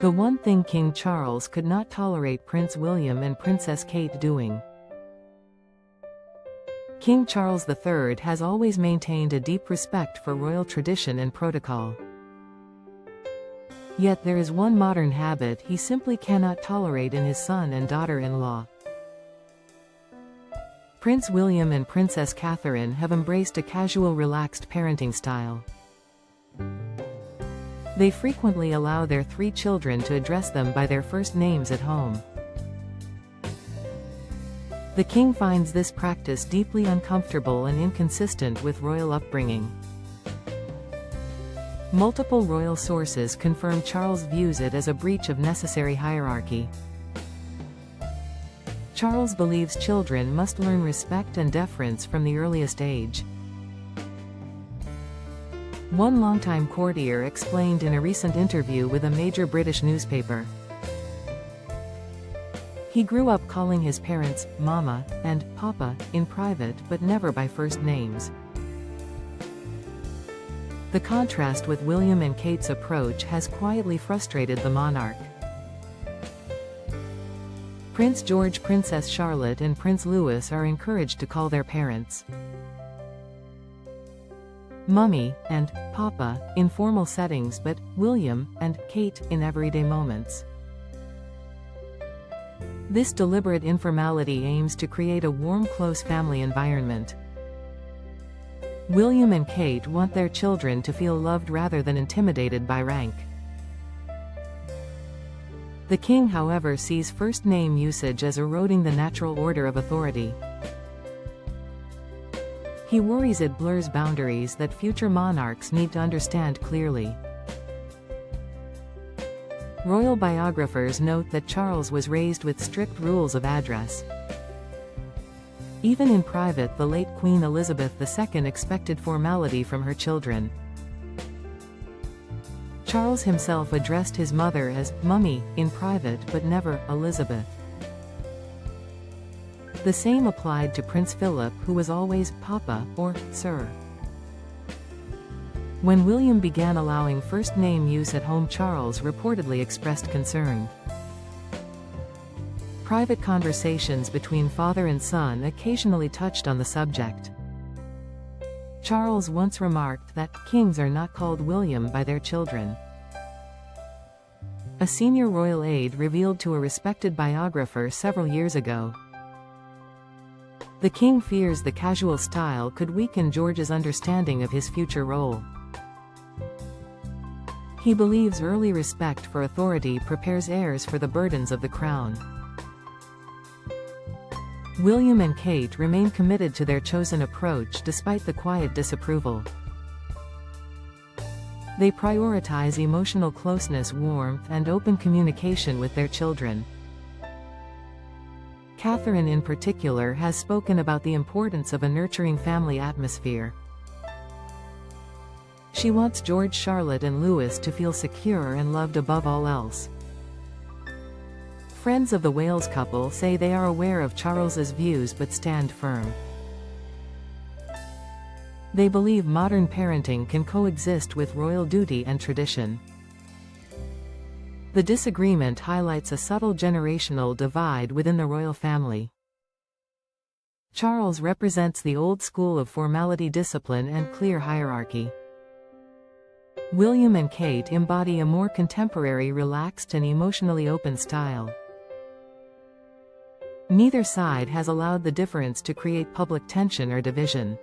The one thing King Charles could not tolerate Prince William and Princess Kate doing. King Charles III has always maintained a deep respect for royal tradition and protocol. Yet there is one modern habit he simply cannot tolerate in his son and daughter-in-law. Prince William and Princess Catherine have embraced a casual, relaxed parenting style. They frequently allow their 3 children to address them by their first names at home. The king finds this practice deeply uncomfortable and inconsistent with royal upbringing. Multiple royal sources confirm Charles views it as a breach of necessary hierarchy. Charles believes children must learn respect and deference from the earliest age. One longtime courtier explained in a recent interview with a major British newspaper. He grew up calling his parents Mama and Papa in private, but never by first names. The contrast with William and Kate's approach has quietly frustrated the monarch. Prince George, Princess Charlotte and Prince Louis are encouraged to call their parents Mummy and Papa in formal settings, but William and Kate in everyday moments. This deliberate informality aims to create a warm, close family environment. William and Kate want their children to feel loved rather than intimidated by rank. The king, however, sees first name usage as eroding the natural order of authority. He worries it blurs boundaries that future monarchs need to understand clearly. Royal biographers note that Charles was raised with strict rules of address. Even in private, the late Queen Elizabeth II expected formality from her children. Charles himself addressed his mother as Mummy in private, but never Elizabeth. The same applied to Prince Philip, who was always Papa or Sir. When William began allowing first name use at home, Charles reportedly expressed concern. Private conversations between father and son occasionally touched on the subject. Charles once remarked that kings are not called William by their children. A senior royal aide revealed to a respected biographer several years ago. The king fears the casual style could weaken George's understanding of his future role. He believes early respect for authority prepares heirs for the burdens of the crown. William and Kate remain committed to their chosen approach despite the quiet disapproval. They prioritize emotional closeness, warmth, and open communication with their children. Catherine in particular has spoken about the importance of a nurturing family atmosphere. She wants George, Charlotte and Louis to feel secure and loved above all else. Friends of the Wales couple say they are aware of Charles's views but stand firm. They believe modern parenting can coexist with royal duty and tradition. The disagreement highlights a subtle generational divide within the royal family. Charles represents the old school of formality, discipline, and clear hierarchy. William and Kate embody a more contemporary, relaxed, and emotionally open style. Neither side has allowed the difference to create public tension or division.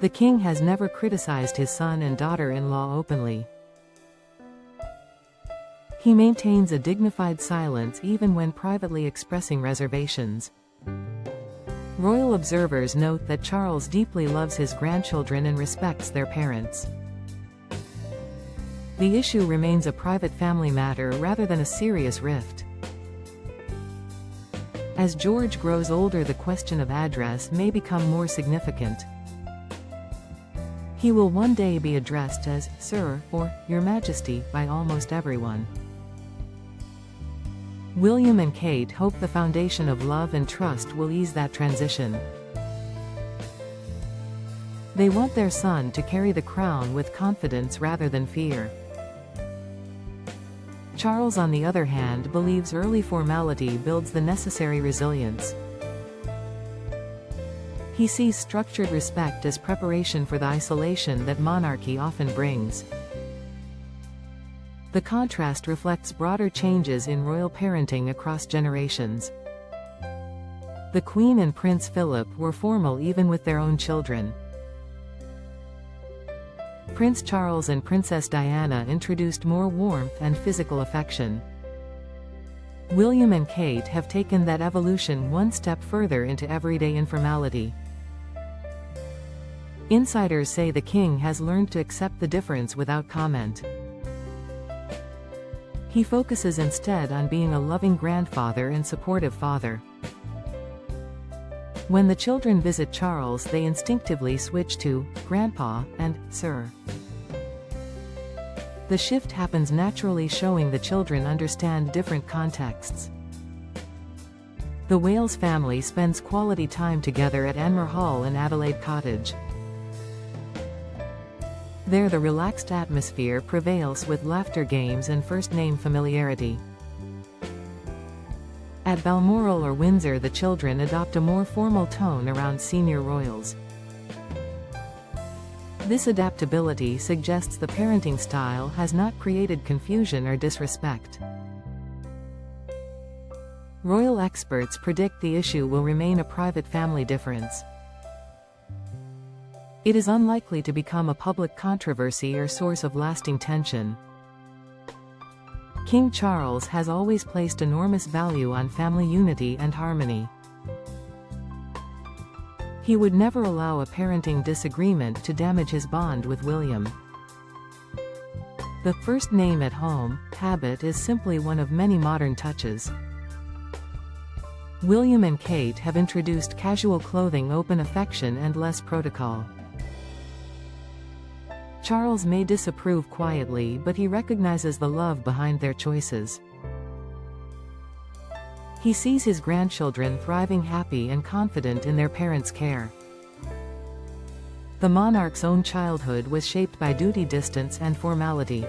The king has never criticized his son and daughter-in-law openly. He maintains a dignified silence even when privately expressing reservations. Royal observers note that Charles deeply loves his grandchildren and respects their parents. The issue remains a private family matter rather than a serious rift. As George grows older, the question of address may become more significant. He will one day be addressed as Sir or Your Majesty by almost everyone. William and Kate hope the foundation of love and trust will ease that transition. They want their son to carry the crown with confidence rather than fear. Charles, on the other hand, believes early formality builds the necessary resilience. He sees structured respect as preparation for the isolation that monarchy often brings. The contrast reflects broader changes in royal parenting across generations. The Queen and Prince Philip were formal even with their own children. Prince Charles and Princess Diana introduced more warmth and physical affection. William and Kate have taken that evolution one step further into everyday informality. Insiders say the king has learned to accept the difference without comment. He focuses instead on being a loving grandfather and supportive father. When the children visit Charles, they instinctively switch to "Grandpa" and "Sir." The shift happens naturally, showing the children understand different contexts. The Wales family spends quality time together at Enmore Hall and Adelaide Cottage. There, the relaxed atmosphere prevails with laughter, games and first-name familiarity. At Balmoral or Windsor, the children adopt a more formal tone around senior royals. This adaptability suggests the parenting style has not created confusion or disrespect. Royal experts predict the issue will remain a private family difference. It is unlikely to become a public controversy or source of lasting tension. King Charles has always placed enormous value on family unity and harmony. He would never allow a parenting disagreement to damage his bond with William. The first name at home habit is simply one of many modern touches. William and Kate have introduced casual clothing, open affection and less protocol. Charles may disapprove quietly, but he recognizes the love behind their choices. He sees his grandchildren thriving, happy and confident in their parents' care. The monarch's own childhood was shaped by duty, distance and formality.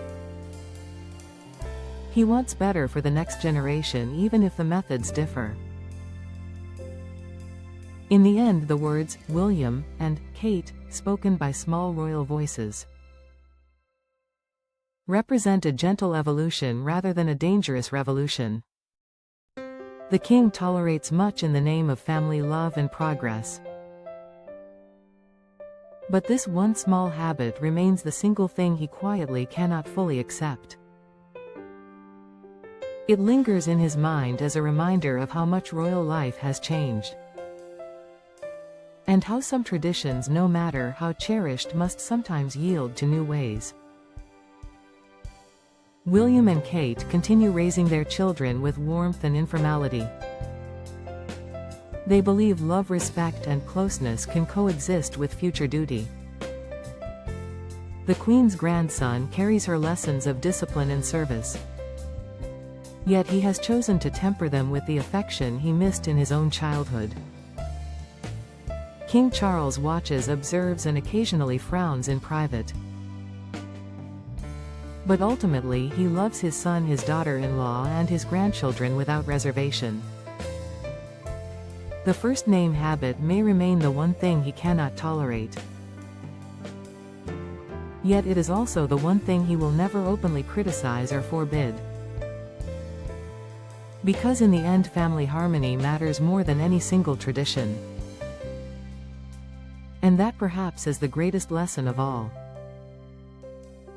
He wants better for the next generation, even if the methods differ. In the end, the words "William" and "Kate," spoken by small royal voices, represent a gentle evolution rather than a dangerous revolution. The king tolerates much in the name of family love and progress. But this one small habit remains the single thing he quietly cannot fully accept. It lingers in his mind as a reminder of how much royal life has changed. And how some traditions, no matter how cherished, must sometimes yield to new ways. William and Kate continue raising their children with warmth and informality. They believe love, respect, and closeness can coexist with future duty. The Queen's grandson carries her lessons of discipline and service. Yet he has chosen to temper them with the affection he missed in his own childhood. King Charles watches, observes, and occasionally frowns in private. But ultimately he loves his son, his daughter-in-law, and his grandchildren without reservation. The first name habit may remain the one thing he cannot tolerate. Yet it is also the one thing he will never openly criticize or forbid. Because in the end, family harmony matters more than any single tradition. And that perhaps is the greatest lesson of all.